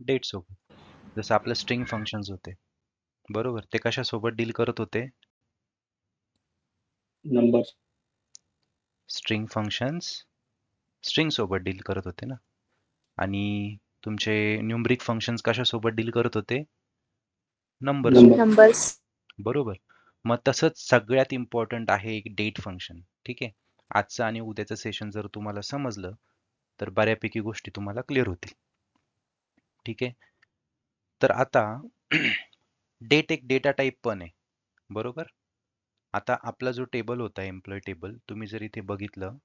Date सोबत. जसं आपलं स्ट्रिंग फंक्शन्स होते, बरोबर, ते कशासोबत डील करत होते? नंबर. स्ट्रिंग फंक्शन्स स्ट्रिंग सोबत डील करत होते ना. आणि तुमचे न्यूमरिक फंक्शन्स कशासोबत डील करत होते? नंबर सोबत. नंबर्स. बरोबर. मग तसंच सगळ्यात इम्पॉर्टंट आहे एक डेट फंक्शन. ठीक आहे. आजचं आणि उद्याचं सेशन जर तुम्हाला समजलं तर बऱ्यापैकी गोष्टी तुम्हाला क्लिअर होतील. ठीक आहे. तर आता डेट एक डेटा टाईप पण आहे, बरोबर. आता आपला जो टेबल होता एम्प्लॉय टेबल, तुम्ही जर इथे बघितलं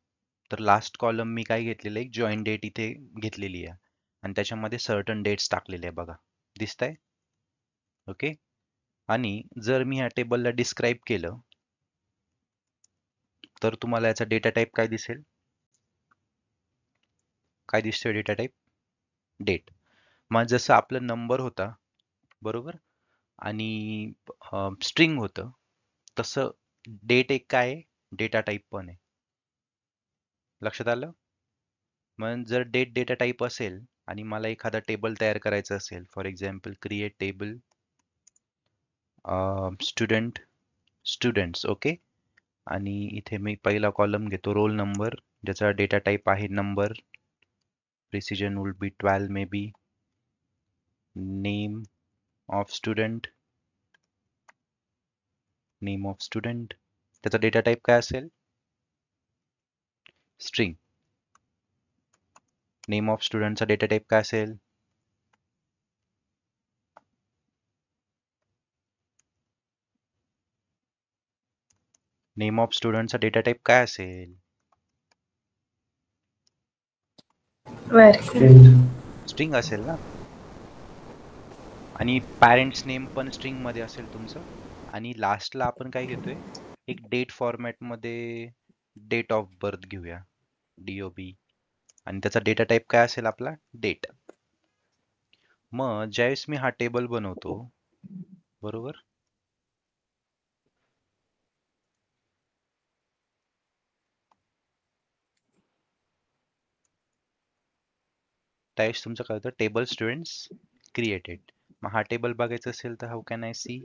तर लास्ट कॉलम मी काय घेतलेलं आहे, जॉईन डेट इथे घेतलेली आहे आणि त्याच्यामध्ये सर्टन डेट्स टाकलेले आहे बघा, दिसतंय? ओके. आणि जर मी ह्या टेबलला डिस्क्राईब केलं तर तुम्हाला याचा डेटा टाईप काय दिसेल? काय दिसतोय डेटा टाईप? डेट. मग जसं आपलं नंबर होता, बरोबर, आणि स्ट्रिंग होतं, तसं डेट एक काय आहे? डेटा टाईप पण आहे. लक्षात आलं? मग जर डेट डेटा टाईप असेल आणि मला एखादा टेबल तयार करायचा असेल, for example create table students, okay. आणि इथे मी पहिला कॉलम घेतो रोल नंबर, ज्याचा डेटा टाईप आहे number, precision will be 12 may be, name of student, त्याचा डेटा टाईप काय असेल? स्ट्रिंग. नेम ऑफ स्टुडंटचा डेटा टाईप काय असेल? नेम ऑफ स्टुडंटचा डेटा टाईप काय असेल? स्ट्रिंग असेल ना. आणि पॅरेंट्स नेम पण स्ट्रिंग मध्ये असेल तुमचं. आणि लास्टला आपण काय घेतोय, एक डेट फॉर्मॅट मध्ये डेट ऑफ बर्थ घेऊया, DOB, आणि त्याचा डेटा टाईप काय असेल आपला? डेट. मग ज्यावेळेस मी हा टेबल बनवतो, बरोबर, त्यावेळेस तुमचं काय होतं, टेबल स्टुडंट्स क्रिएटेड. मग हा टेबल बघायचा असेल तर how can I see?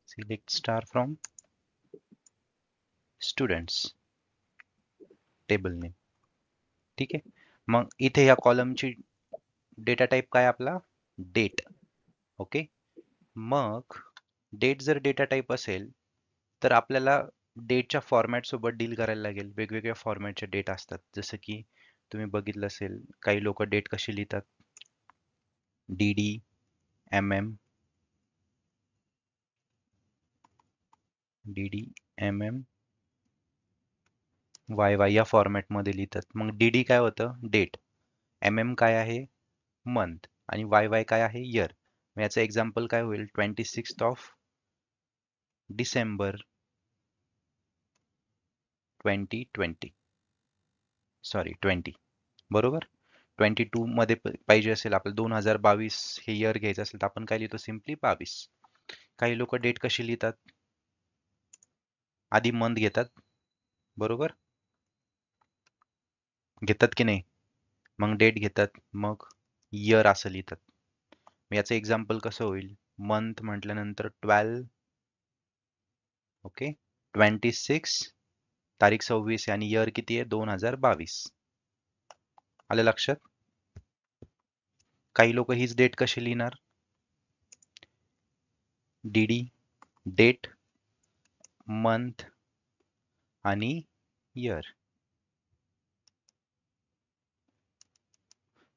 Select star from students table name. ठीक आहे. मग इथे या कॉलमची डेटा टाईप काय आपला? डेट. ओके. मग डेट जर डेटा टाईप असेल तर आपल्याला डेटच्या फॉर्मॅट सोबत डील करायला लागेल. वेगवेगळ्या फॉर्मॅटचे डेट असतात, जसं की तुम्ही बघितलं असेल काही लोक डेट कशी लिहितात, DD, MM, YY या फॉर्मॅटमध्ये लिहितात. मग DD काय होतं? डेट. MM काय आहे? मंथ. आणि YY काय आहे? इयर. मग याचं एक्झाम्पल काय होईल? 26 ऑफ डिसेंबर 2020, सॉरी 20, बरोबर. 22 मध्ये पाहिजे असेल आपलं 2022 हे इयर घ्यायचं असेल तर आपण काय लिहितो? सिम्पली 22. काही लोक डेट कशी लिहितात? आधी मंथ घेतात, बरोबर, घेतात की नाही? मग डेट घेतात, मग इयर असं लिहितात. याचं एक्झाम्पल कसं होईल? मंथ म्हटल्यानंतर 12, ओके, 26, तारीख 26 आणि इयर किती आहे? 2022. आलं लक्षात? काही लोक हीच डेट कशी लिहिणार? DD, डेट, मंथ आणि इयर.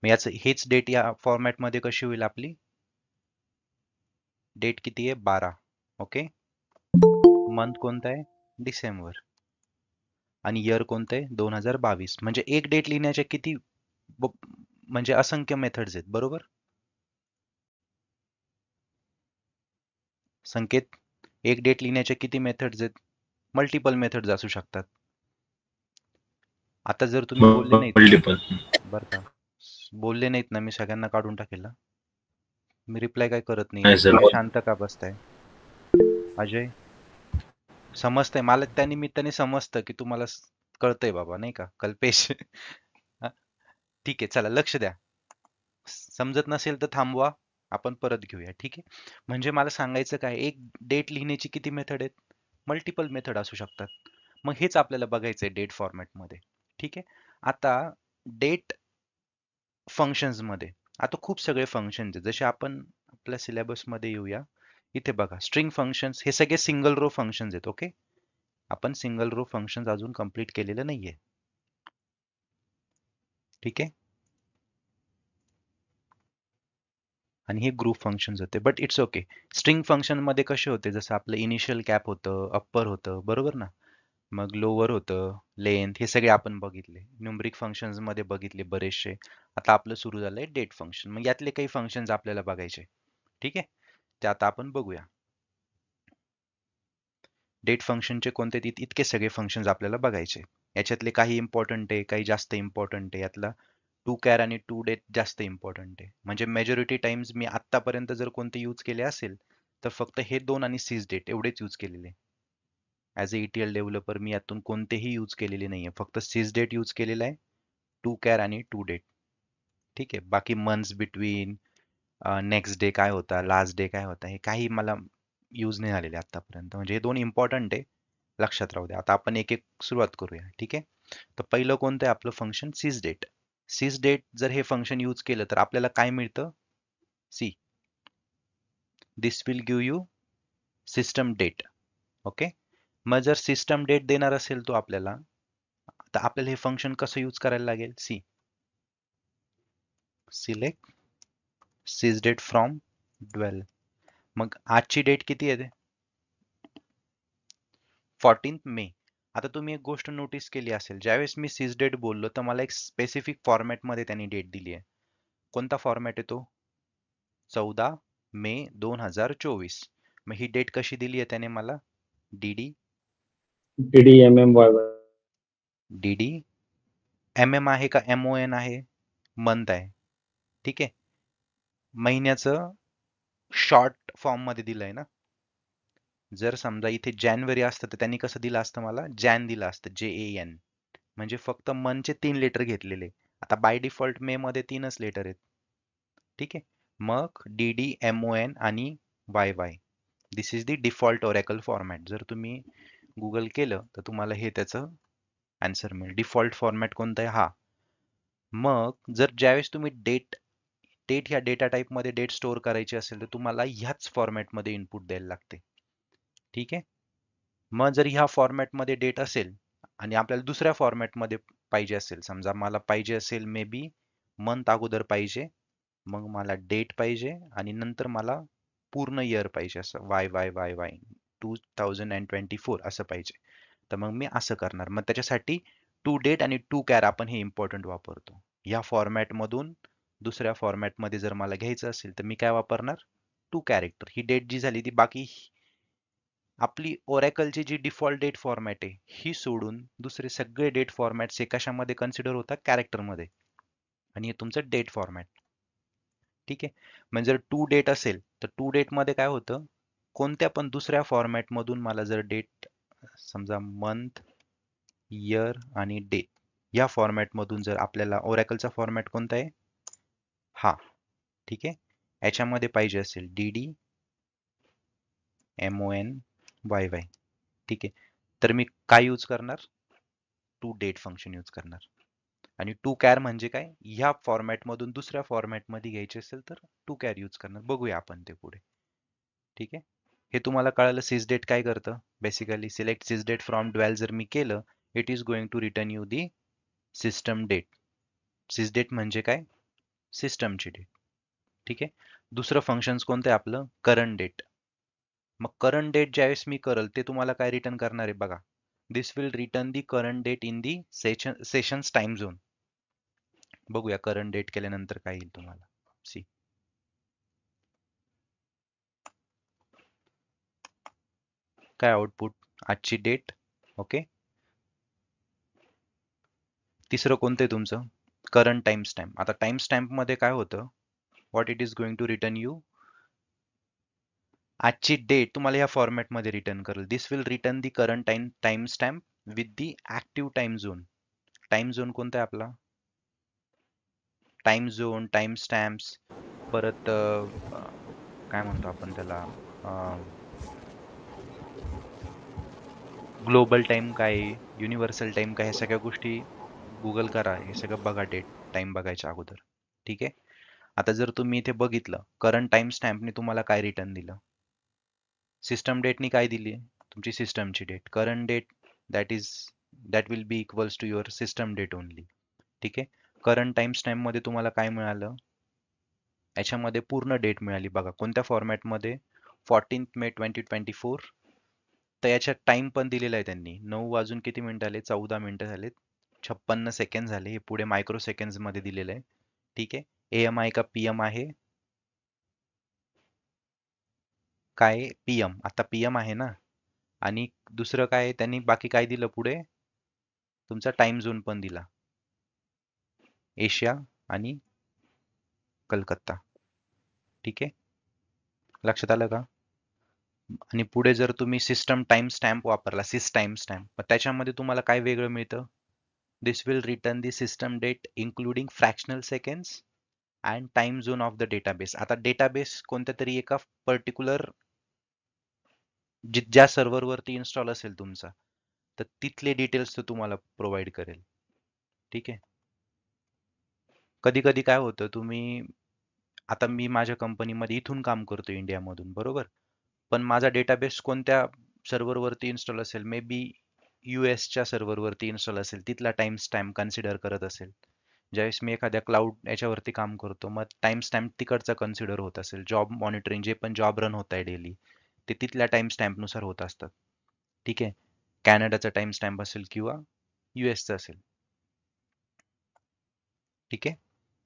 मग याचं हेच डेट या फॉर्मॅटमध्ये कशी होईल आपली? डेट किती आहे? 12, ओके. मंथ कोणता आहे? डिसेंबर. आणि इयर कोणतं आहे? 2022. म्हणजे एक डेट लिहिण्याच्या किती म्हणजे असंख्य मेथड्स आहेत, बरोबर. संकेत, एक डेट लिहिण्याच्या किती मेथड्स आहेत? मल्टिपल मेथड्स असू शकतात. आता जर तुम्ही बोलले नाहीत बरं का, बोलले नाहीत ना, मी सगळ्यांना काढून टाकेल. मी रिप्लाय काय करत नाही, शांत का बसताय? अजय, समजतंय मला, त्या निमित्ताने समजतं की तुम्हाला कळतंय बाबा, नाही का? कल्पेश. हा, ठीक आहे, चला लक्ष द्या. समजत नसेल तर थांबवा, आपण परत घेऊया. ठीक आहे. म्हणजे मला सांगायचं काय, एक डेट लिहिण्याची किती मेथड आहेत? मल्टिपल मेथड असू शकतात. मग हेच आपल्याला बघायचंय डेट फॉर्मॅटमध्ये. ठीक आहे. आता डेट फंक्शन्स मध्ये आता खूप सगळे फंक्शन्स आहेत. जसे आपण आपल्या सिलेबस मध्ये येऊया. इथे बघा स्ट्रिंग फंक्शन्स, हे सगळे सिंगल रो फंक्शन्स आहेत. ओके, आपण सिंगल रो फंक्शन्स अजून कंप्लीट केलेलं नाहीये. ठीक आहे. आणि हे ग्रुप फंक्शन्स होते, but it's okay. String function मध्ये कसे होते, जसं आपलं इनिशियल कॅप होतं, अप्पर होतं, बरोबर ना. मग लोअर होतं, लेंथ, हे सगळे आपण बघितले. न्यूमरिक फंक्शन्स मध्ये बघितले बरेचसे. आता आपलं सुरू झालंय डेट फंक्शन. मग यातले काही फंक्शन्स आपल्याला बघायचे. ठीक आहे, ते आता आपण बघूया. डेट फंक्शनचे कोणते इतके सगळे फंक्शन्स आपल्याला बघायचे. याच्यातले काही इम्पॉर्टंट आहे, काही जास्त इम्पॉर्टंट आहे. यातला टू कॅर आणि टू डेट जास्त इम्पॉर्टंट आहे. म्हणजे मेजॉरिटी टाइम्स मी आत्तापर्यंत जर कोणते यूज केले असेल तर फक्त हे दोन आणि सिस डेट एवढेच यूज केलेले. ॲज अ ETL डेव्हलपर मी यातून कोणतेही यूज केलेले नाहीये. फक्त सिस डेट यूज केलेला आहे, टू कॅर आणि टू डेट. ठीक आहे. बाकी मंथ्स बिटवीन, नेक्स्ट डे काय होता, लास्ट डे काय होता, हे काही मला यूज नाही झालेले आतापर्यंत. म्हणजे हे दोन इम्पॉर्टंट आहे, लक्षात राहू द्या. आता आपण एक एक सुरुवात करूया. ठीक आहे. तर पहिलं कोणतं आहे आपलं फंक्शन, सिस डेट. सिस डेट जर हे फंक्शन यूज केलं तर आपल्याला काय मिळतं, see this will give you system date. Okay. मग जर सिस्टम डेट देणार असेल तो आपल्याला, तर आपल्याला हे फंक्शन कसं यूज करायला लागेल, C select sysdate from 12. मग आजची डेट किती आहे, 14 मे. आता तुम्ही एक गोष्ट नोटीस केली असेल, ज्यावेळेस मी सिस डेट बोललो तर मला एक स्पेसिफिक फॉर्मॅटमध्ये त्यांनी डेट दिली आहे. कोणता फॉर्मॅट आहे तो, 14 मे 2024. मग ही डेट कशी दिली आहे त्याने मला, डी DDMMYY. डी MM आहे का MON आहे, मंथ आहे. ठीक आहे. महिन्याचं शॉर्ट फॉर्म मध्ये दिलंय ना. जर समजा इथे जानेवारी असतं तर त्यांनी कसं दिलं असतं, मला जॅन दिलं असतं, JAN. म्हणजे फक्त मनचे 3 लेटर घेतलेले. आता बाय डिफॉल्ट मे मध्ये 3च लेटर आहेत. ठीक आहे. मग DDMON आणि YY, this is the default oracle format. जर तुम्ही गुगल केलं तर तुम्हाला हे त्याचं आन्सर मिळेल. डिफॉल्ट फॉर्मॅट कोणता आहे, हा. मग जर ज्यावेळेस तुम्ही डेट डेट ह्या डेटा टाईपमध्ये डेट स्टोअर करायची असेल तर तुम्हाला ह्याच फॉर्मॅटमध्ये इनपुट द्यायला लागते. ठीक आहे. मग जर ह्या फॉर्मॅटमध्ये डेट असेल आणि आपल्याला दुसऱ्या फॉर्मॅटमध्ये पाहिजे असेल, समजा मला पाहिजे असेल मे बी मंथ अगोदर पाहिजे, मग मला डेट पाहिजे आणि नंतर मला पूर्ण इयर पाहिजे, असं YYYY 2024 असं पाहिजे. तर मग मी असं करणार. मग त्याच्यासाठी टू डेट आणि टू कॅर आपण हे इम्पॉर्टंट वापरतो. या फॉर्मॅटमधून दुसऱ्या फॉर्मॅटमध्ये जर मला घ्यायचं असेल तर मी काय वापरणार, टू कॅरेक्टर. ही डेट जी झाली ती बाकी आपली ओरॅकलची जी डिफॉल्ट डेट फॉर्मॅट आहे ही सोडून दुसरे सगळे डेट फॉर्मॅट्स हे कशामध्ये कन्सिडर होतात, कॅरेक्टरमध्ये. आणि हे तुमचं डेट फॉर्मॅट. ठीक आहे. म्हणजे जर टू डेट असेल तर टू डेट मध्ये काय होतं, कोणत्या पण दुसऱ्या फॉर्मॅट मधून मला जर डेट, समजा मंथ, इयर आणि डेट, या फॉर्मॅट मधून जर आपल्याला, ओरॅकलचा फॉर्मॅट कोणता आहे, हा. ठीक आहे. याच्यामध्ये पाहिजे असेल DDMON YY. ठीक आहे. तर मी काय यूज करणार, टू डेट फंक्शन यूज करणार. आणि टू कॅर म्हणजे काय, ह्या फॉर्मॅट मधून दुसऱ्या फॉर्मॅट मध्ये घ्यायचे असेल तर टू कॅर यूज करणार. बघूया आपण ते पुढे. ठीक आहे. हे तुम्हाला कळालं. सिस डेट काय करतं, basically select sysdate from 12 जर मी केलं, it is going to return you the system date. Sysdate म्हणजे काय, सिस्टमची डेट. ठीक आहे. दुसरं फंक्शन कोणतं आहे आपलं, करंट डेट. मग करंट डेट ज्यावेळेस मी करल ते तुम्हाला काय रिटर्न करणार आहे बघा, this will return the current date in the sessions time zone. बघूया करंट डेट केल्यानंतर काय येईल तुम्हाला, सी. काय आउटपुट, आजची डेट. ओके. तिसरं कोणतं आहे तुमचं, करंट टाइम स्टॅम्प. आता टाइम स्टॅम्प मध्ये काय होतं, what it is going to return you, आजची डेट तुम्हाला या फॉर्मॅट मध्ये रिटर्न करेल. This will return the current timestamp with the active time zone. Time zone कोणता आहे आपला, टाइम झोन, टाइम स्टॅम्प्स, परत काय म्हणतो आपण त्याला, ग्लोबल टाइम काय, युनिव्हर्सल टाइम काय, ह्या सगळ्या गोष्टी गुगल करा, हे सगळं बघा डेट टाइम बघायच्या अगोदर. ठीक आहे. आता जर तुम्ही इथे बघितलं करंट टाइम स्टॅम्पने तुम्हाला काय रिटर्न दिलं, सिस्टम डेटनी काय दिली, तुमची सिस्टमची date, current date that will be equals to your system date only. ठीक आहे. करंट टाइम स्टॅम्प मध्ये तुम्हाला काय मिळालं, याच्यामध्ये पूर्ण डेट मिळाली बघा, कोणत्या फॉर्मॅटमध्ये, 14 मे 2024. तर याच्यात टाइम पण दिलेला आहे त्यांनी, 9 वाजून किती मिनिटं झाले, 14 मिनिटं झालेत, 56 सेकंड झाले, हे पुढे मायक्रो सेकंड्स मध्ये दिलेलं आहे. ठीक आहे. एएम आहे का पीएम आहे, काय पीएम, आता पीएम आहे ना. आणि दुसरं काय त्यांनी बाकी काय दिलं पुढे, तुमचा टाइम झोन पण दिला, एशिया आणि कलकत्ता. ठीक आहे, लक्षात आलं का. आणि पुढे जर तुम्ही सिस्टम टाइम स्टॅम्प वापरला, सिस टाइम स्टॅम्प, त्याच्यामध्ये तुम्हाला काय वेगळं मिळतं, this will return the system date including fractional seconds and time zone of the database. आता डेटाबेस कोणत्या तरी एका पर्टिक्युलर ज्या सर्व्हरवरती इन्स्टॉल असेल तुमचा, तर तिथले डिटेल्स तो तुम्हाला प्रोव्हाइड करेल. ठीक आहे. कधी कधी काय होतं, तुम्ही आता मी माझ्या कंपनीमध्ये इथून काम करतो इंडियामधून, बरोबर, पण माझा डेटाबेस कोणत्या सर्व्हरवरती इन्स्टॉल असेल, मे बी यूएसच्या सर्व्हरवरती इन्स्टॉल असेल, तिथला टाइम स्टॅम्प कन्सिडर करत असेल. ज्यावेळेस मी एखाद्या क्लाउड याच्यावरती काम करतो, मग टाइम स्टॅम्प तिकडचा कन्सिडर होत असेल, जॉब मॉनिटरिंग जे पण जॉब रन होत आहे डेली, ते तिथल्या टाइम स्टॅम्पनुसार होत असतात. ठीक आहे. कॅनडाचा टाइम स्टॅम्प असेल किंवा यूएसचा असेल. ठीक आहे.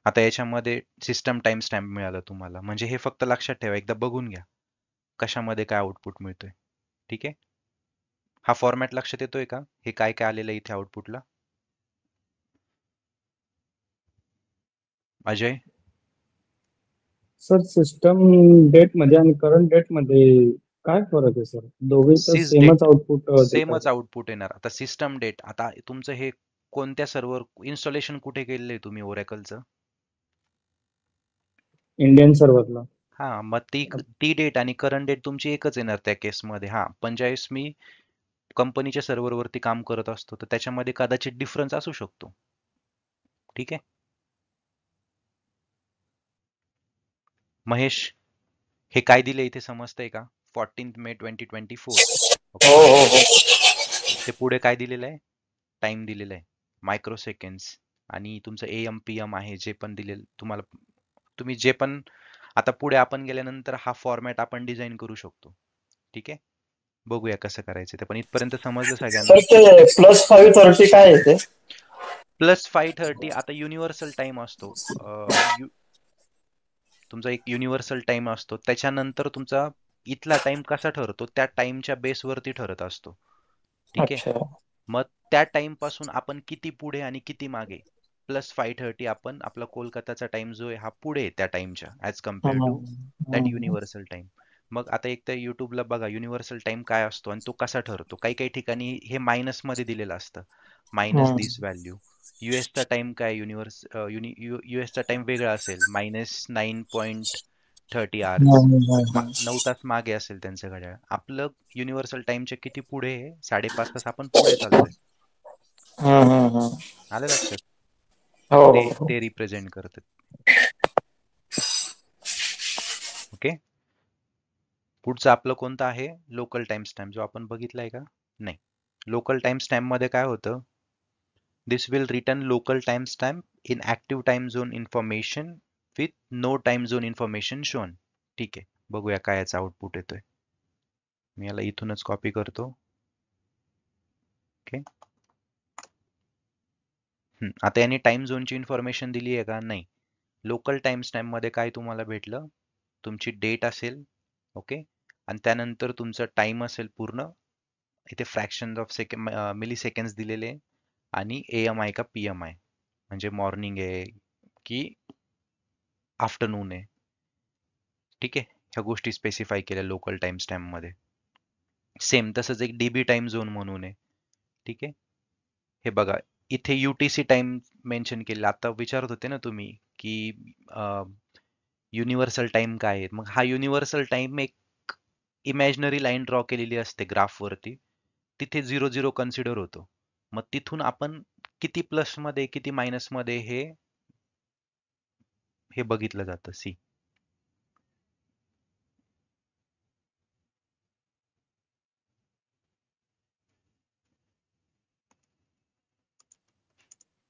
आता याच्यामध्ये सिस्टम टाइम स्टॅम्प मिळाला तुम्हाला, म्हणजे हे फक्त लक्षात ठेवा, एकदा बघून घ्या कशामध्ये काय आउटपुट मिळतोय. ठीक आहे. हा फॉर्मॅट लक्षात येतोय का, हे काय काय आलेलं आहे इथे आउटपुटला, अजय. सर सिस्टम डेट मध्ये आणि करंट डेट मध्ये काय फरक आहे सर? दोघे तर सिस सेमच डेट, आउटपुट देत सेमच आहेत. आउटपुट येणार. आता सिस्टम डेट, आता तुमचं हे कोणत्या सर्व्हर इन्स्टॉलेशन कुठे केलेलं आहे तुम्ही ओरॅकलचं, इंडियन सर्व्हरला. हा, मग ती डेट आणि करंट डेट तुमची एकच येणार त्या केसमध्ये. हा, पण ज्यावेळेस मी कंपनीच्या सर्व्हरवरती काम करत असतो, तर त्याच्यामध्ये कदाचित डिफरन्स असू शकतो. ठीक आहे. महेश, हे काय दिले इथे समजतंय का, 14 मे 2024. हो ओके. हो हो. ते पुढे काय दिलेलं आहे, टाइम दिलेला आहे, मायक्रो सेकंड्स, आणि तुमचं एएम पीएम आहे जे पण दिलेलं तुम्हाला, तुम्ही जे पण, आता पुढे आपण गेल्यानंतर हा फॉर्मॅट आपण डिझाइन करू शकतो. ठीक आहे. बघूया कसं करायचं ते, पण इथपर्यंत समजलं सगळ्यांना. सर ते +530 काय आहे ते? +530 आता युनिव्हर्सल टाइम असतो. तुमचा एक युनिव्हर्सल टाइम असतो, त्याच्यानंतर तुमचा इथला टाइम कसा ठरतो, त्या टाइमच्या बेसवरती ठरत असतो. ठीक आहे. अच्छा. मग त्या टाइम पासून आपण किती पुढे आणि किती मागे, +530 आपण आपला कोलकाताचा टाइम जो आहे हा पुढे त्या टाइमच्या ऍज कम्पेअर हम्म, to that hmm, universal time. मग आता एक तर युट्यूबला बघा युनिव्हर्सल टाइम काय असतो आणि तो कसा ठरतो. काही काही ठिकाणी हे मायनस मध्ये दिलेलं असतं, मायनस हम्म, दिस व्हॅल्यू. युएसचा टाइम काय, युएसचा टाइम वेगळा असेल, -9.30 आवर्स, हम्म. 9 तास मागे असेल त्यांचं घड्याळ. आपलं युनिव्हर्सल टाइमच्या किती पुढे आहे, 5.5 तास आपण पुढे चाललोय. हम्म. आलं लक्षात. हो ते हो हो. ते रिप्रेझेंट करतात. ओके. पुढचं आपलं कोणतं आहे, लोकल टाइम स्टॅम्प, जो आपण बघितलाय का, नाही. लोकल टाइम स्टॅम्प मध्ये काय होतं, this will return local time stamp in active time zone information with no time zone information shown. ठीक आहे. बघूया काय याचा आउटपुट येतोय. मी याला इथूनच कॉपी करतो. ओके. आता यांनी टाइम झोनची इन्फॉर्मेशन दिली आहे का, नाही. लोकल टाइम स्टॅम्प मध्ये काय तुम्हाला भेटलं, तुमची डेट असेल, ओके, आणि त्यानंतर तुमचं टाइम असेल पूर्ण, इथे fraction of second, milliseconds दिलेले, आणि एएम आहे का पीएम आहे, म्हणजे मॉर्निंग आहे की आफ्टरनून आहे. ठीक आहे. ह्या गोष्टी स्पेसिफाय केल्या लोकल टाइम स्टॅम्प मध्ये. सेम तसंच एक डीबी टाइम झोन म्हणून आहे. ठीक आहे. हे बघा, इथे UTC टाइम मेन्शन केलेला. आता विचारत होते ना तुम्ही की युनिव्हर्सल टाइम काय आहे. मग हा युनिव्हर्सल टाइम एक इमॅजिनरी लाईन ड्रॉ केलेली असते ग्राफवरती. तिथे 0 0 कन्सिडर होतो. मग तिथून आपण किती प्लस मध्ये किती मायनस मध्ये हे हे बघितलं जातं. सी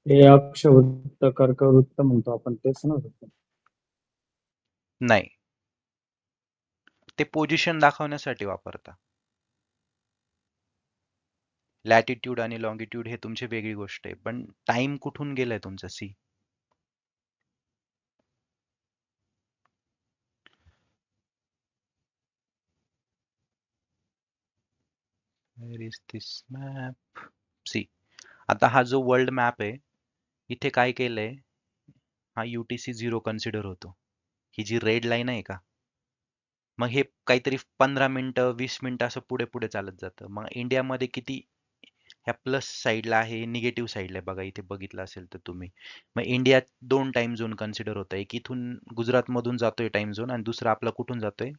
हे अक्षवृत्त कर्कवृत्त म्हणतो आपण, तेच ना फक्त? नाही, ते पोझिशन दाखवण्यासाठी वापरता. लॅटिट्यूड आणि लॉंगिट्यूड हे तुमची वेगळी गोष्ट आहे, पण टाइम कुठून गेलाय तुमचा. See where is this map. See आता हा जो वर्ल्ड मॅप आहे, इथे काय केलंय, हा UTC 0 कन्सिडर होतो. ही जी रेड लाईन आहे का, मग हे काहीतरी 15 मिनिटं 20 मिनिटं असं पुढे पुढे चालत जातं. मग इंडियामध्ये किती ह्या प्लस साईडला आहे, निगेटिव्ह साईडला आहे बघा, इथे बघितलं असेल तर तुम्ही. मग इंडियात 2 टाइम झोन कन्सिडर होतं. एक इथून गुजरातमधून जातोय टाइम झोन आणि दुसरा आपला कुठून जातोय,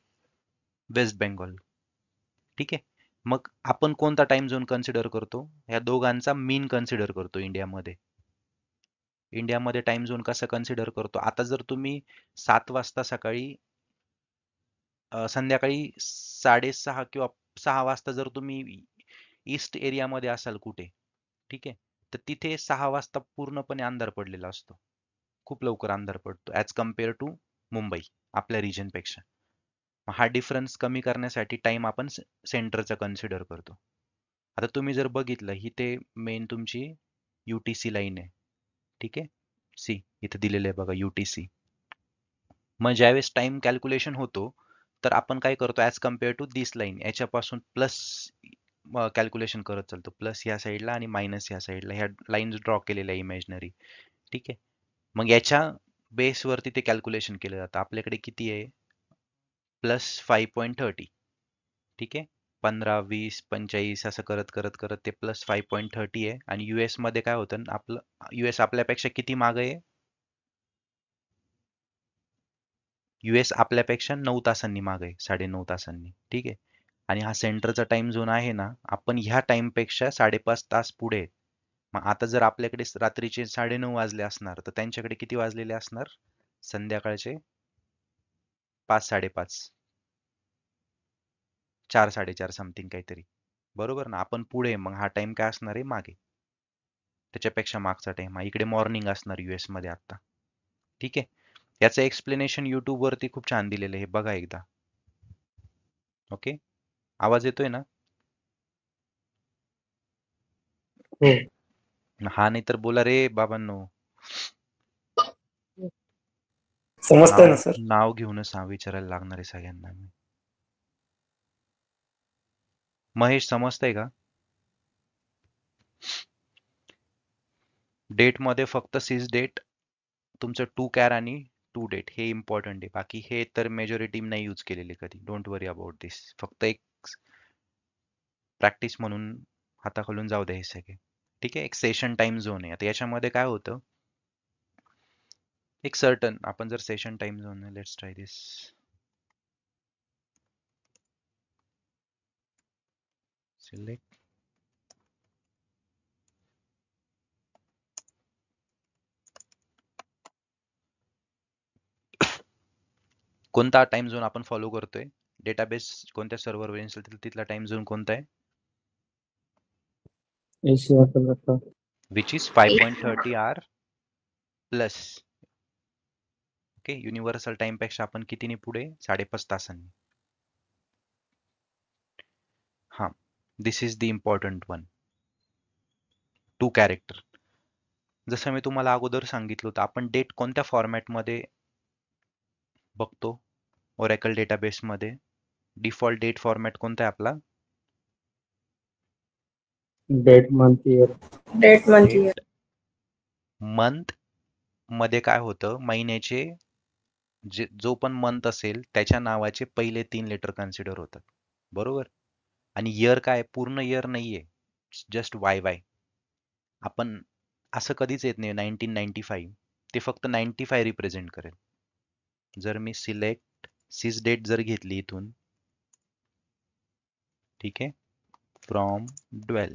वेस्ट बेंगॉल. ठीक आहे. मग आपण कोणता टाइम झोन कन्सिडर करतो, ह्या दोघांचा मीन कन्सिडर करतो इंडियामध्ये. इंडियामध्ये टाइम झोन कसा कन्सिडर करतो, आता जर तुम्ही 7 वाजता सकाळी संध्याकाळी 6:30 किंवा 6 वाजता जर तुम्ही ईस्ट एरियामध्ये असाल कुठे, ठीक आहे, तर तिथे 6 वाजता पूर्णपणे अंधार पडलेला असतो. खूप लवकर अंधार पडतो ॲज कम्पेअर टू मुंबई, आपल्या रिजनपेक्षा. हा डिफरन्स कमी करण्यासाठी टाइम आपण सेंटरचा कन्सिडर करतो. आता तुम्ही जर बघितलं, ही ते मेन तुमची UTC लाईन आहे. ठीक आहे. सी इथे दिलेलं आहे बघा UTC. मग ज्यावेळेस टाइम कॅल्क्युलेशन होतो, तर आपण काय करतो, as compare to this line याच्यापासून प्लस कॅल्क्युलेशन करत चालतो. प्लस ह्या साईडला आणि मायनस ह्या साईडला ह्या लाईन्स ड्रॉ केलेल्या इमॅजिनरी. ठीक आहे. मग याच्या बेसवरती ते कॅल्क्युलेशन केलं जातं. आपल्याकडे किती आहे, +5.30. ठीक आहे. 15 20 45 असं करत करत करत ते +5.30 आहे. आणि US मध्ये काय होतं, आपलं US आपल्यापेक्षा किती मागं आहे, US आपल्यापेक्षा 9 तासांनी मागे आहे, 9.5 तासांनी. ठीक आहे. आणि हा सेंटरचा टाइम झोन आहे ना, आपण ह्या टाइमपेक्षा 5.5 तास पुढे आहे. मग आता जर आपल्याकडे रात्रीचे 9:30 वाजले असणार, तर त्यांच्याकडे किती वाजलेले असणार, संध्याकाळचे 5 5:30, 4 4:30 समथिंग काहीतरी. बरोबर ना, आपण पुढे, मग हा टाइम काय असणार आहे, मागे. त्याच्यापेक्षा मागचा टाइम हा इकडे मॉर्निंग असणार US मध्ये आता. ठीक आहे. याचं एक्सप्लेनेशन YouTube वरती खूप छान दिलेलं आहे, बघा एकदा. ओके, आवाज येतोय ना? हो. हा नाही तर बोला रे बाबांनो. समजतंय नाव ना सर? नाव घेऊनच हा विचारायला लागणार आहे सगळ्यांना. महेश, समजतंय का? डेट मध्ये फक्त सिस डेट, तुमचं 2 कॅर आणि 2 डेट हे इम्पॉर्टंट आहे. बाकी हे तर मेजॉरिटी नाही यूज केलेले कधी. डोंट वरी अबाउट दिस. फक्त एक प्रॅक्टिस म्हणून हाताखालून जाऊ द्या हे सगळे. ठीक आहे. एक सेशन टाइम झोन आहे. आता याच्यामध्ये काय होतं, एक सर्टन, आपण जर session time zone, let's try this. Select. कोणता टाइम झोन आपण फॉलो करतोय, डेटाबेस कोणत्या सर्व्हरवर इन्स्टॉल तिथला टाइम झोन कोणता आहे, एशिया कलरचा. Which is 5.30 hour plus. Okay. Universal time पेक्षा आपण कितीने पुढे, 5.5 तासांनी. हा, this is the important one, 2 character. जसं मी तुम्हाला अगोदर सांगितलं होतं, आपण डेट कोणत्या फॉर्मॅटमध्ये बघतो ओरॅकल डेटाबेसमध्ये. डिफॉल्ट डेट फॉर्मॅट कोणता आहे आपला, date month year. Date month year. Date month मध्ये काय होतं, महिन्याचे जो पण मंथ असेल त्याच्या नावाचे पहिले 3 लेटर कन्सिडर होतात. बरोबर. आणि इयर काय, पूर्ण इयर नाहीये, जस्ट YY. आपण असं कधीच येत नाही 1995, ते फक्त 95 रिप्रेझेंट करेल. जर मी सिलेक्ट सिस डेट जर घेतली इथून, ठीक आहे, फ्रॉम 12,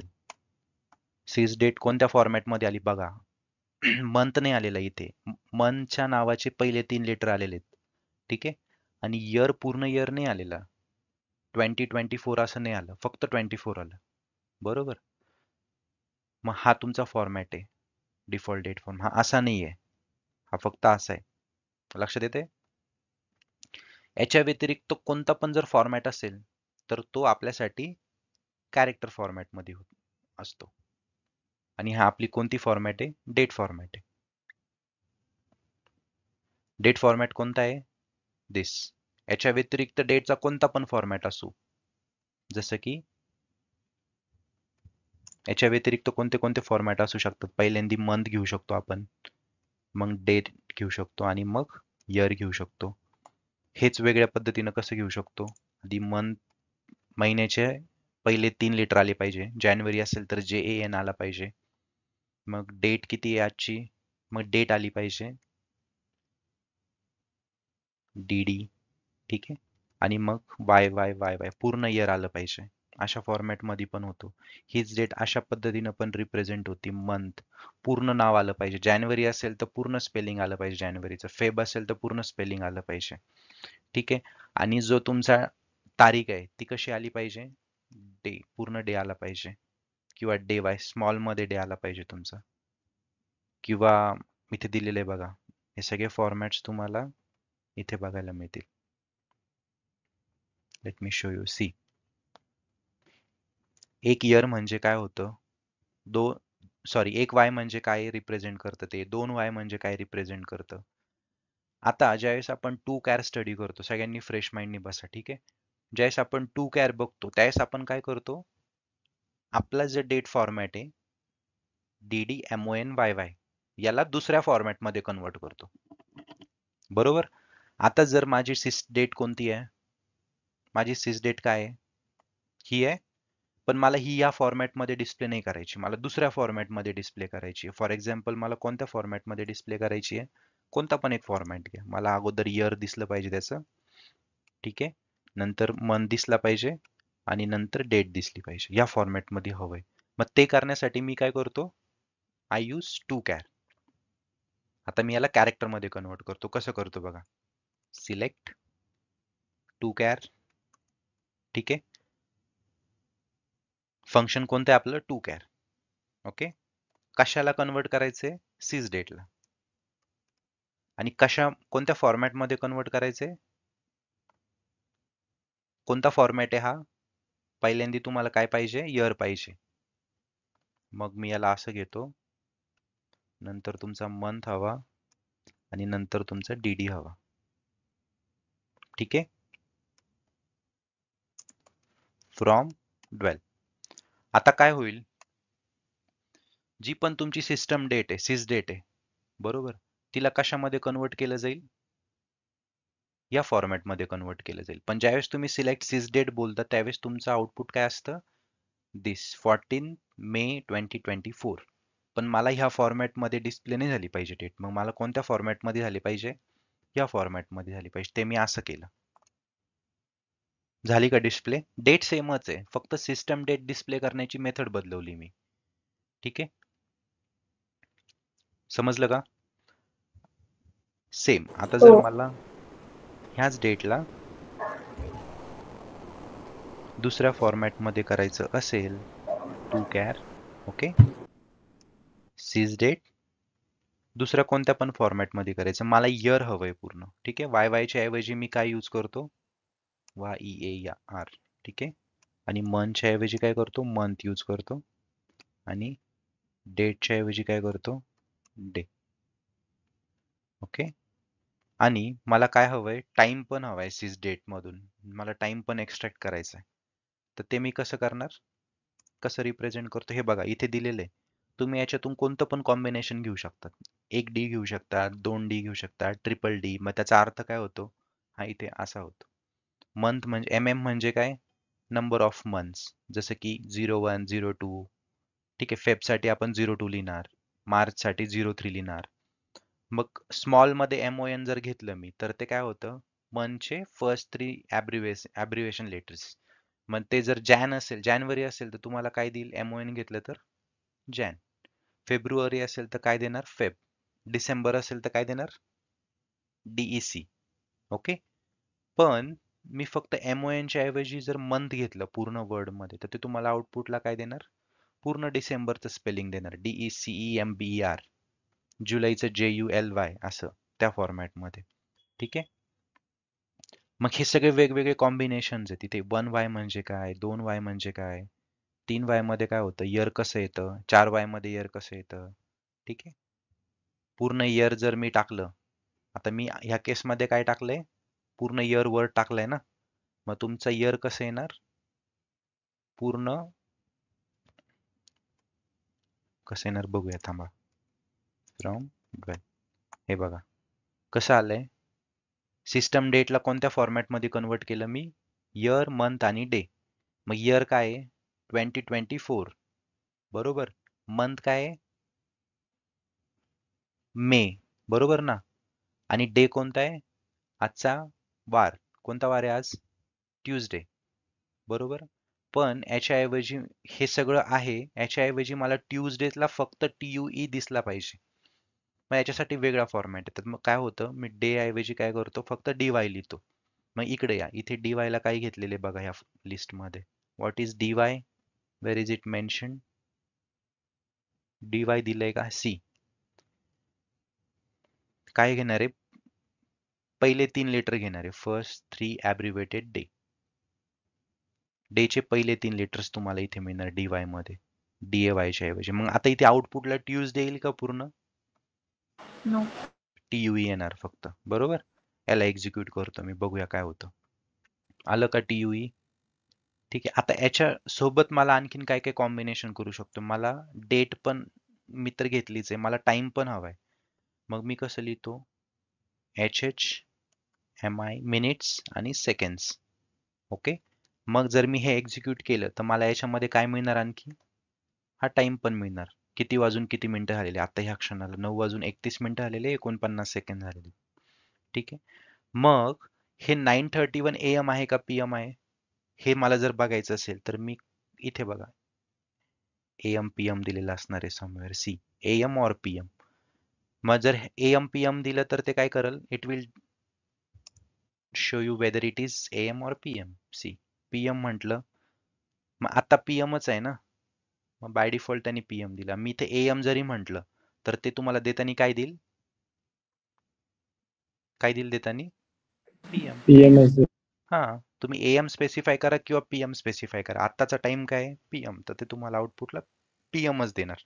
सिस डेट कोणत्या फॉर्मॅटमध्ये आली बघा. मंथ नाही आलेला इथे, मंथच्या नावाचे पहिले 3 लेटर आलेले आहेत, ठीक आहे, आणि इयर पूर्ण इयर नाही आलेला, 2024 असं नाही आलं, फक्त 24 आलं, बरोबर. मग हा तुमचा फॉर्मॅट आहे, डिफॉल्ट डेट फॉर्म. हा असा नाही आहे, हा फक्त असा आहे, लक्षात येते. याच्या व्यतिरिक्त कोणता पण जर फॉर्मॅट असेल तर तो आपल्यासाठी कॅरेक्टर फॉर्मॅटमध्ये असतो. आणि हा आपली कोणती फॉर्मॅट आहे, डेट फॉर्मॅट आहे. डेट फॉर्मॅट कोणता आहे, दिस. याच्या व्यतिरिक्त डेटचा कोणता पण फॉर्मॅट असू, जसं की याच्या व्यतिरिक्त कोणते कोणते फॉर्मॅट असू शकतात. पहिल्यांदी मंथ घेऊ शकतो आपण, मग डेट घेऊ शकतो आणि मग इयर घेऊ शकतो. हेच वेगळ्या पद्धतीनं कसं घेऊ शकतो, आधी मंथ, महिन्याचे पहिले 3 लेटर आले पाहिजे, जानेवारी असेल तर JAN आला पाहिजे, मग डेट किती आहे आजची, मग डेट आली पाहिजे, DD, ठीक आहे, आणि मग YYYY पूर्ण इयर आलं पाहिजे. अशा फॉर्मॅटमध्ये पण होतो. हीच डेट अशा पद्धतीनं पण रिप्रेझेंट होती. मंथ पूर्ण नाव आलं पाहिजे, जानेवारी असेल तर पूर्ण स्पेलिंग आलं पाहिजे जानेवारीचं, फेब असेल तर पूर्ण स्पेलिंग आलं पाहिजे, ठीक आहे. आणि जो तुमचा तारीख आहे ती कशी आली पाहिजे, डे, पूर्ण डे आला पाहिजे, किंवा डे वाय स्मॉल मध्ये डे आला पाहिजे तुमचा, किंवा इथे दिलेले बघा, हे सगळे फॉर्मॅट्स तुम्हाला इथे बघायला मिळतील. Let me show you. See, एक इयर म्हणजे काय होतं, एक वाय म्हणजे काय रिप्रेझेंट करतं, ते 2 वाय म्हणजे काय रिप्रेझेंट करतं. आता ज्यावेळेस आपण 2 कॅर स्टडी करतो, सगळ्यांनी फ्रेश माइंडनी बसा, ठीक आहे. ज्यावेळेस आपण 2 कॅर बघतो त्यावेळेस आपण काय करतो, आपला जे डेट फॉर्मॅट आहे DDMONYY याला दुसऱ्या फॉर्मॅटमध्ये कन्वर्ट करतो, बरोबर. आता जर माझी सिस डेट कोणती आहे, माझी सिस डेट काय आहे, ही आहे, पण मला ही या फॉर्मॅटमध्ये डिस्प्ले नाही करायची, मला दुसऱ्या फॉर्मॅटमध्ये डिस्प्ले करायची. फॉर एक्झाम्पल मला कोणत्या फॉर्मॅटमध्ये डिस्प्ले करायची आहे, कोणता पण एक फॉर्मॅट घ्या. मला अगोदर इयर दिसलं पाहिजे त्याचं, ठीक आहे, नंतर मंथ दिसला पाहिजे आणि नंतर डेट दिसली पाहिजे, या फॉर्मॅटमध्ये हवंय. मग ते करण्यासाठी मी काय करतो, आय यूज 2 कॅर. आता मी याला कॅरेक्टरमध्ये कन्वर्ट करतो. कसं करतो बघा, सिलेक्ट 2 कॅर, ठीक आहे, फंक्शन कोणतं आहे आपलं, 2 कॅर, ओके. कशाला कन्वर्ट करायचे, सिस डेटला. आणि कोणत्या फॉर्मॅटमध्ये कन्वर्ट करायचे, कोणता फॉर्मॅट आहे हा, पहिल्यांदा तुम्हाला काय पाहिजे, इयर पाहिजे. मग मी याला असं घेतो, नंतर तुमचा मंथ हवा आणि नंतर तुमचा DD हवा, ठीक आहे, फ्रॉम 12. आता काय होईल, जी पण तुमची सिस्टम डेट आहे, सिस डेट आहे, बरोबर, तिला कशामध्ये कन्वर्ट केलं जाईल, या फॉर्मॅटमध्ये कन्वर्ट केलं जाईल. पण ज्यावेळेस तुम्ही सिलेक्ट सिस डेट बोलता त्यावेळेस तुमचं आउटपुट काय असतं, दिस 14 मे 2024. पण मला ह्या फॉर्मॅटमध्ये डिस्प्ले नाही झाली पाहिजे डेट, मग मला कोणत्या फॉर्मॅटमध्ये झाली पाहिजे, या फॉर्मॅटमध्ये झाली पाहिजे. ते मी असं केलं. झाली का डिस्प्ले, डेट सेमच आहे, फक्त सिस्टम डेट डिस्प्ले करण्याची मेथड बदलवली मी, ठीक आहे, समजलं का. सेम. आता जर हो. मला ह्याच डेटला दुसऱ्या फॉर्मॅटमध्ये करायचं असेल, 2 कॅर, ओके, सिस डेट, दुसऱ्या कोणत्या पण फॉर्मॅटमध्ये करायचं, मला इयर हवंय पूर्ण, ठीक आहे. YYच्या ऐवजी मी काय यूज करतो, YEAR, ठीक आहे. आणि मंथच्या ऐवजी काय करतो, मंथ यूज करतो. आणि डेटच्या ऐवजी काय करतो, डे, ओके. आणि मला काय हवंय, टाइम पण हवाय सिस डेट मधून, मला टाइम पण एक्सट्रॅक्ट करायचा आहे. तर ते मी कसं करणार, कसं रिप्रेझेंट करतो, हे बघा इथे दिलेलं आहे. तुम्ही याच्यातून कोणतं पण कॉम्बिनेशन घेऊ शकतात. 1 D घेऊ शकतात, 2 D घेऊ शकतात, ट्रिपल D. मग त्याचा अर्थ काय होतो, हा इथे असा होतो. मंथ म्हणजे MM म्हणजे काय, नंबर ऑफ मंथ्स, जसं की 01, 02, ठीक आहे. फेबसाठी आपण 02 लिहिणार, मार्चसाठी 03 लिहिणार. मग स्मॉल मध्ये MON जर घेतलं मी तर ते काय होतं, मंथचे फर्स्ट 3 ॲब्रिव्हिएशन लेटर्स. मग ते जर जानेवारी असेल तर तुम्हाला काय देईल, MON घेतलं तर जॅन. फेब्रुवारी असेल तर काय देणार, फेब. डिसेंबर असेल तर काय देणार, DEC. ओके. पण मी फक्त MON च्या ऐवजी जर मंथ घेतलं पूर्ण वर्ड मध्ये तर ते तुम्हाला आउटपुटला काय देणार, पूर्ण डिसेंबरचं स्पेलिंग देणार, DECEMBER. जुलैचं JULY असं त्या फॉर्मॅटमध्ये. ठीक आहे. मग हे सगळे वेगवेगळे कॉम्बिनेशन्स आहेत. तिथे 1Y म्हणजे काय, 2Y म्हणजे काय, 3Y मध्ये काय होतं, इयर कसं येतं, 4Y मध्ये इयर कसं येतं. ठीक आहे. पूर्ण इयर जर मी टाकलं, आता मी ह्या केसमध्ये काय टाकलंय, पूर्ण इयर वर्ड टाकलंय ना, मग तुमचा इयर कसं येणार, पूर्ण कसं येणार बघूया थांबा. फ्रॉम 12. हे बघा कसं आलंय. सिस्टम डेटला कोणत्या फॉर्मॅटमध्ये कन्वर्ट केलं मी, इयर, मंथ आणि डे. मग इयर काय आहे, 2024 बरोबर. मंथ काय आहे, मे बरोबर ना. आणि डे कोणता आहे, आजचा वार कोणता वार आहे आज, ट्यूजडे बरोबर. पण याच्याऐवजी हे सगळं आहे, याच्याऐवजी मला ट्यूजडेला फक्त TUE दिसला पाहिजे. मग याच्यासाठी वेगळा फॉर्मॅट आहे. तर मग काय होतं, मी डे ऐवजी काय करतो, फक्त DY लिहितो. मग इकडे या, इथे DY ला काय घेतलेले बघा ह्या लिस्टमध्ये. What is DY, where is it mention, DY दिलंय का, C. काय घेणार आहे, पहिले 3 लेटर घेणार आहे, फर्स्ट 3 ॲब्रिव्हिएटेड डे. डेचे पहिले 3 लेटर्स तुम्हाला इथे मिळणार DY मध्ये, DAY च्या ऐवजी. मग आता इथे आउटपुटला ट्यूजडे येईल का पूर्ण, नो. TUE येणार फक्त बरोबर. याला एक्झिक्यूट करतो मी, बघूया काय होतं. आलं का TUE. ठीक आहे. आता याच्या सोबत मला आणखीन काय काय कॉम्बिनेशन करू शकतो. मला डेट पण मी तर घेतलीच आहे, मला टाइम पण हवाय. मग मी कसं लिहितो, HHMI मिनिट्स आणि सेकंड्स. ओके. मग जर मी हे एक्झिक्यूट केलं तर मला याच्यामध्ये काय मिळणार, आणखी हा टाइम पण मिळणार. किती वाजून किती मिनिटं झालेले आता ह्या क्षणाला, 9:31 झालेले, 49 सेकंड झालेले. ठीक आहे. मग हे 9:31 AM आहे का PM आहे, हे मला जर बघायचं असेल तर मी इथे बघा, AM PM दिलेलं असणार आहे समवेअर, C. AM और PM. मग जर AM PM दिलं तर ते काय करेल, it will show you whether it is AM और PM. C. PM म्हटलं, मग आता PMच आहे ना, मग बाय डिफॉल्ट त्यांनी PM दिला. मी इथे AM जरी म्हटलं तर ते तुम्हाला देताना काय दिल देताना, PM. PMS. हा, तुम्ही AM स्पेसिफाय करा किंवा PM स्पेसिफाय करा. आत्ताचा टाइम काय आहे, PM, तर ते तुम्हाला आउटपुटला PMच देणार.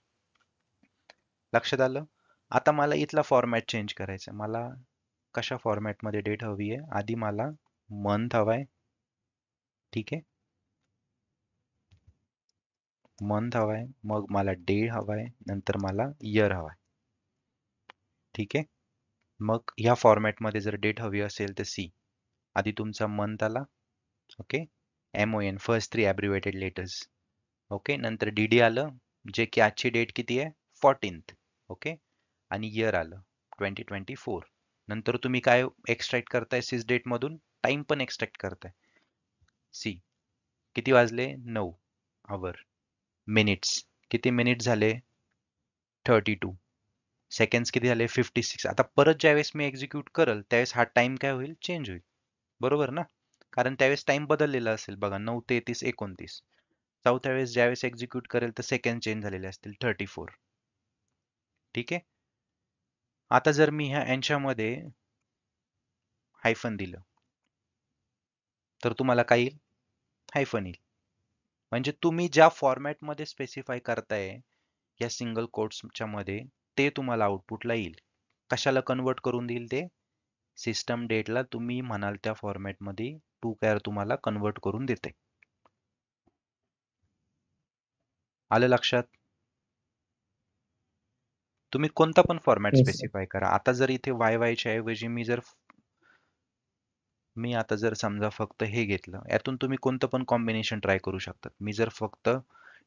लक्षात आलं. आता मला इथला फॉर्मॅट चेंज करायचा. मला कशा फॉर्मॅटमध्ये डेट हवी आहे, आधी मला मंथ हवाय. ठीक आहे, मंथ हवाय, मग मला डे हवाय, नंतर मला इयर हवाय. ठीक आहे. मग ह्या फॉर्मॅटमध्ये जर डेट हवी असेल तर C. आधी तुमचा मंथ आला. Okay. MON first 3 abbreviated letters. Okay. नंतर DD आलं, जे की आजची डेट किती आहे, 14th. ओके. आणि इयर आलं 2024. नंतर तुम्ही काय एक्सट्रॅक्ट करताय सिस डेट मधून, टाइम पण एक्सट्रॅक्ट करताय. C. किती वाजले, 9 आवर. मिनिट्स, किती मिनिट झाले, 32. सेकंड्स किती झाले, 56. आता परत ज्यावेळेस मी एक्झिक्यूट करल त्यावेळेस हा टाइम काय होईल, चेंज होईल बरोबर ना, कारण त्यावेळेस टाइम बदललेला असेल बघा, 9:33 29. चौथ्या वेळेस ज्यावेळेस एक्झिक्यूट करेल तर सेकंड चेंज झालेले असतील, 34. ठीक आहे. आता जर मी ह्या यांच्यामध्ये हायफन दिलं तर तुम्हाला काय येईल, हायफन येईल. म्हणजे तुम्ही ज्या फॉर्मॅटमध्ये स्पेसिफाय करताय या सिंगल कोट्सच्या मध्ये, ते तुम्हाला आउटपुटला येईल. कशाला कन्वर्ट करून देईल ते, सिस्टम डेटला तुम्ही म्हणाल त्या फॉर्मॅटमध्ये टू कॅर तुम्हाला कन्वर्ट करून देते. आलं लक्षात. तुम्ही कोणता पण फॉर्मॅट Yes, sir. स्पेसिफाय करा. आता जर इथे YY च्या ऐवजी मी आता जर समजा फक्त हे घेतलं, यातून तुम्ही कोणतं पण कॉम्बिनेशन ट्राय करू शकता. मी जर फक्त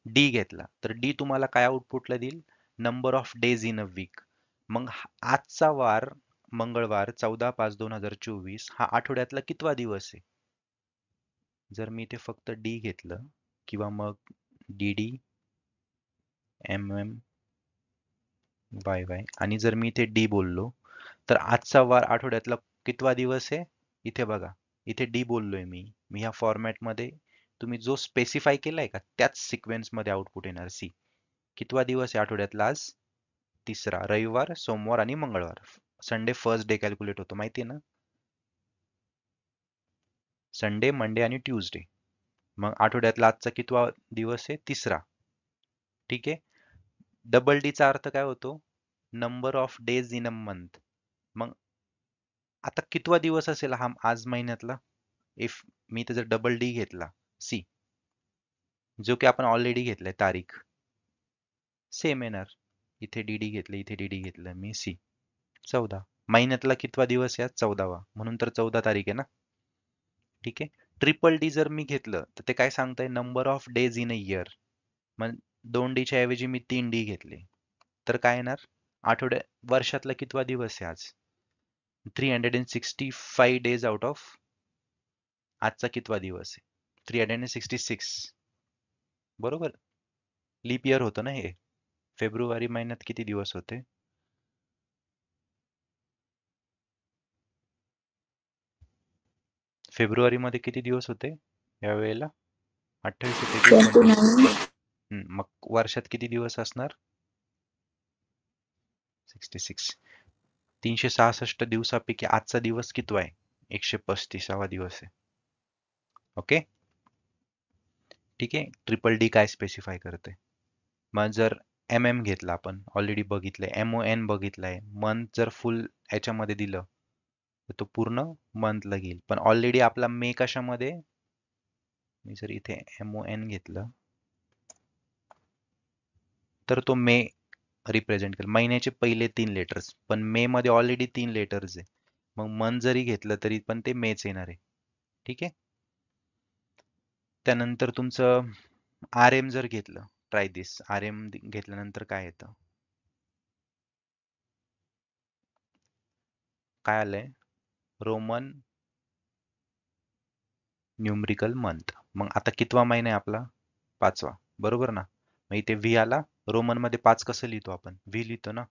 D घेतला तर D तुम्हाला काय आउटपुटला देईल, number of days in a week. मग आजचा वार मंगळवार 14/5/2024 हा आठवड्यातला कितवा दिवस आहे? जर मी इथे फक्त डी घेतलं किंवा मग डी MM YY आणि जर मी इथे डी बोललो तर आजचा वार आठवड्यातला कितवा दिवस आहे? इथे बघा, इथे डी बोललोय मी ह्या फॉर्मॅटमध्ये तुम्ही जो स्पेसिफाय केलाय का त्याच सिक्वेन्स मध्ये आउटपुट येणार. सी कितवा दिवस आहे आठवड्यातला आज? तिसरा. रविवार, सोमवार आणि मंगळवार. संडे फर्स्ट डे कॅल्क्युलेट होतो माहिती आहे ना? संडे, मंडे आणि ट्यूजडे. मग आठवड्यातला आजचा कितवा दिवस आहे? तिसरा. ठीक आहे. डबल डी चा अर्थ काय होतो? Number of days in a month. मग आता कितवा दिवस असेल हा आज महिन्यातला? इफ मी जर डबल डी घेतला, सी जो की आपण ऑलरेडी घेतलाय तारीख, सेम येणार. इथे डी घेतलं, इथे डी घेतलं मी, सी 14. महिन्यातला कितवा दिवस आहे? 14वा. म्हणून तर 14 तारीख आहे ना. ठीक आहे. ट्रिपल डी जर मी घेतलं तर ते काय सांगतंय? Number of days in a year. मग 2 डी च्या ऐवजी मी 3 डी घेतले तर काय येणार? वर्षातला कितवा दिवस आहे आज? 365 डेज आउट ऑफ आजचा कितवा दिवस आहे? 366. बरोबर. लीप इयर होतं ना हे. फेब्रुवारी महिन्यात किती दिवस होते? फेब्रुवारी मध्ये किती दिवस होते यावेळेला? 28 होते की 29? 29. मग वर्षात किती दिवस असणार? 66. 366 दिवसापैकी आजचा दिवस कितवा आहे? 135वा दिवस आहे. ओके. ठीक आहे. ट्रिपल डी काय स्पेसिफाय करते? मग जर MM घेतला, आपण ऑलरेडी बघितलंय, MON बघितलंय, मंथ जर फुल याच्यामध्ये दिलं तर तो पूर्ण मंथला घेईल. पण ऑलरेडी आपला मे कशामध्ये? मी जर इथे MON घेतलं तर तो मे रिप्रेझेंट करेल, महिन्याचे पहिले 3 लेटर्स. पण मे मध्ये ऑलरेडी 3 लेटर्स आहे. मग मंथ जरी घेतलं तरी पण ते मेच येणार आहे. ठीक आहे. त्यानंतर तुमचं RM जर घेतलं, ट्राय दिस. RM घेतल्यानंतर काय येतं? काय आलंय? Roman numerical month. मग आता कितवा महिना आहे आपला? 5वा. बरोबर ना. मग इथे व्ही आला. रोमन मध्ये 5 कसं लिहितो आपण? व्ही लिहितो ना.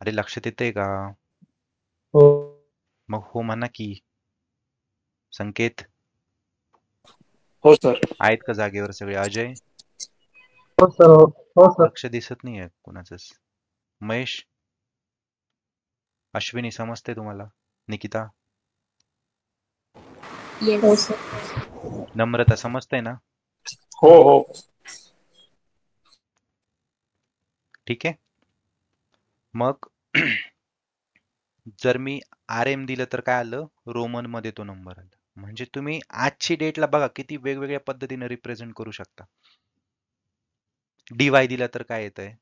अरे लक्षात येतंय का? हो मग हो म्हणा की. संकेत हो सर. आहेत का जागेवर सगळे? अजय हो सर. हो सर. लक्ष दिसत नाहीये कुणाचंच. महेश, अश्विनी समजते तुम्हाला? निकिता, Yes. नम्रता समजतंय ना? हो हो. ठीक आहे. मग जर मी RM दिलं तर काय आलं? रोमन मध्ये तो नंबर आला. म्हणजे तुम्ही आजची डेटला बघा किती वेगवेगळ्या पद्धतीने रिप्रेझेंट करू शकता. DY दिला तर काय येतंय?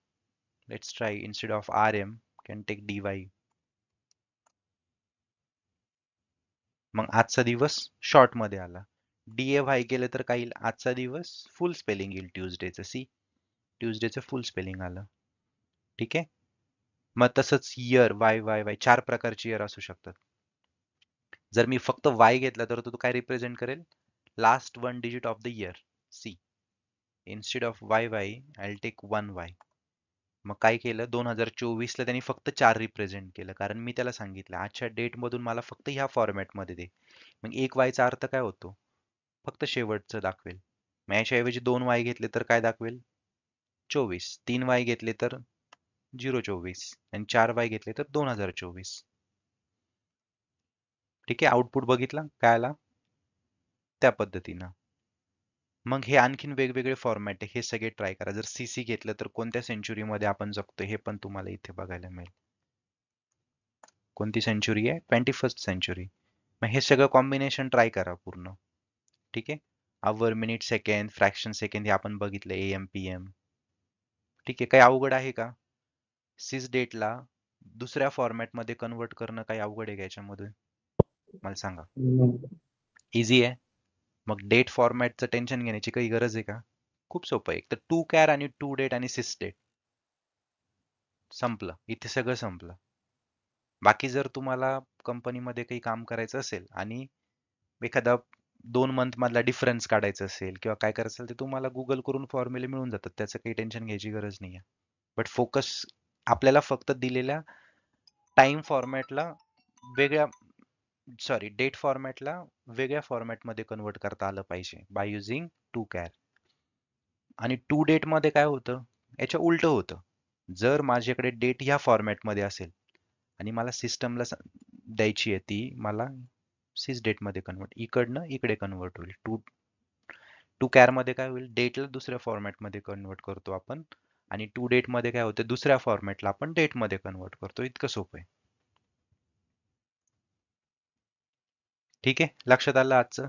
Let's try. Instead of RM can take DY. मग आजचा दिवस शॉर्ट मध्ये आला. DAY केलं तर काय येईल? आजचा दिवस फुल स्पेलिंग येईल ट्यूजडेचं. सी ट्यूजडेचं फुल स्पेलिंग आलं. ठीक आहे. मग तसंच इयर YYY 4 प्रकारचे इयर असू शकतात. जर मी फक्त Y घेतला तर तो काय रिप्रेझेंट करेल? Last 1 digit of the year. See instead of YY I will take 1Y. मग काय केलं? 2024 ला त्यांनी फक्त 4 रिप्रेझेंट केलं, कारण मी त्याला सांगितलं आजच्या डेट मधून मला फक्त ह्या फॉर्मॅटमध्ये दे. मग 1Y चा अर्थ काय होतो? फक्त शेवटचं दाखवेल. मग याच्याऐवजी 2Y घेतले तर काय दाखवेल? 24. 3Y घेतले तर 024 आणि 4Y घेतले तर 2024. ठीक आहे. आउटपुट बघितला काय आला? त्या पद्धतीनं. मग हे आणखीन वेगवेगळे फॉर्मॅट आहे, हे सगळे ट्राय करा. जर CC घेतलं तर कोणत्या सेंचुरीमध्ये आपण जगतो हे पण तुम्हाला इथे बघायला मिळेल. कोणती सेंचुरी आहे? 21st century. मग हे सगळं कॉम्बिनेशन ट्राय करा पूर्ण. ठीक आहे. आवर, मिनिट, सेकंड, फ्रॅक्शन सेकंड हे आपण बघितलं. AM PM. ठीक आहे. काही अवघड आहे का? सिस डेटला दुसऱ्या फॉर्मॅटमध्ये कन्वर्ट करणं काही अवघड आहे का याच्यामध्ये? मला सांगा. इझी आहे. मग डेट फॉर्मॅटचं टेन्शन घेण्याची काही गरज आहे का? खूप सोपं आहे. एक तर टू कॅर आणि टू डेट आणि सिस डेट संपलं. इथे सगळं संपलं. बाकी जर तुम्हाला कंपनीमध्ये काही काम करायचं असेल आणि एखादा 2 मंथ मधला डिफरन्स काढायचा असेल किंवा काय करायचं असेल ते तुम्हाला गुगल करून फॉर्म्युले मिळून जातात. त्याचं काही टेन्शन घ्यायची गरज नाहीये. बट फोकस आपल्याला फक्त दिलेल्या टाइम फॉर्मॅटला वेगळ्या डेट फॉर्मॅटला वेगळ्या फॉर्मॅटमध्ये कन्वर्ट करता आलं पाहिजे बाय युझिंग टू कॅर. आणि टू डेट मध्ये काय होतं, याच्या उलट होतं. जर माझ्याकडे डेट ह्या फॉर्मॅटमध्ये असेल आणि मला सिस्टमला द्यायची आहे ती मला सिस डेट मध्ये कन्वर्ट, इकडनं इकडे कन्वर्ट होईल. टू कॅर मध्ये काय होईल, डेटला दुसऱ्या फॉर्मॅटमध्ये कन्वर्ट करतो आपण आणि टू डेट मध्ये काय होतं, दुसऱ्या फॉर्मॅटला आपण डेट मध्ये कन्वर्ट करतो. इतकं सोपं आहे. ठीक आहे, लक्षात आलं आजचं?